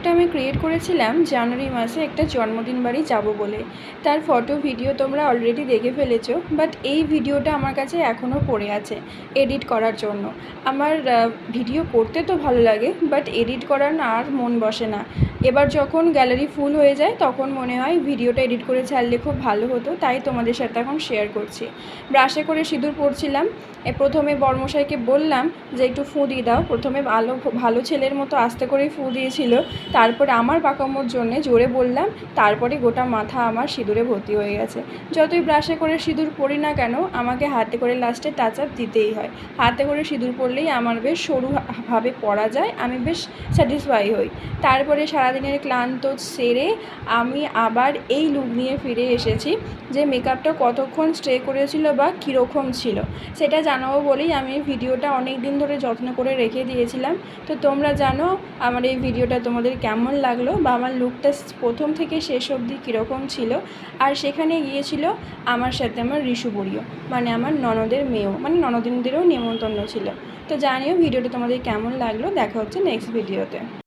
ভিডিওটা আমি ক্রিয়েট করেছিলাম জানুয়ারি মাসে একটা জন্মদিন বাড়ি যাব বলে। তার ফটো ভিডিও তোমরা অলরেডি দেখে ফেলেছো, বাট এই ভিডিওটা আমার কাছে এখনও পড়ে আছে এডিট করার জন্য। আমার ভিডিও করতে তো ভালো লাগে, বাট এডিট করার না আর মন বসে না। এবার যখন গ্যালারি ফুল হয়ে যায় তখন মনে হয় ভিডিওটা এডিট করে ছাড়লে খুব ভালো হতো, তাই তোমাদের সাথে এখন শেয়ার করছি। ব্রাশে করে সিঁদুর পরছিলাম। প্রথমে বরমশাইকে বললাম যে একটু ফুঁ দিয়ে দাও। প্রথমে ভালো ছেলের মতো আস্তে করেই ফুঁ দিয়েছিল, তারপরে আমার পাকামোর জন্যে জোরে বললাম, তারপরে গোটা মাথা আমার সিঁদুরে ভর্তি হয়ে গেছে। যতই ব্রাশে করে সিঁদুর পরি না কেন, আমাকে হাতে করে লাস্টে টাচ আপ দিতেই হয়। হাতে করে সিঁদুর পরলেই আমার বেশ সরুভাবে পরা যায়, আমি বেশ স্যাটিসফাই হই। তারপরে সারাদিনের ক্লান্ত সেরে আমি আবার এই লুক নিয়ে ফিরে এসেছি। যে মেকআপটা কতক্ষণ স্টে করেছিল বা কীরকম ছিল সেটা জানাবো বলেই আমি ভিডিওটা অনেক দিন ধরে যত্ন করে রেখে দিয়েছিলাম। তো তোমরা জানো আমার এই ভিডিওটা তোমাদের কেমন লাগলো, বা আমার লুকটা প্রথম থেকে শেষ অবধি কীরকম ছিল। আর সেখানে গিয়েছিল আমার সাথে আমার ঋষুবরীয়, মানে আমার ননদের মেয়েও, মানে ননদিনদেরও নেমন্তন্ন ছিল। তো জানিও ভিডিওটা তোমাদের কেমন লাগলো। দেখা হচ্ছে নেক্সট ভিডিওতে।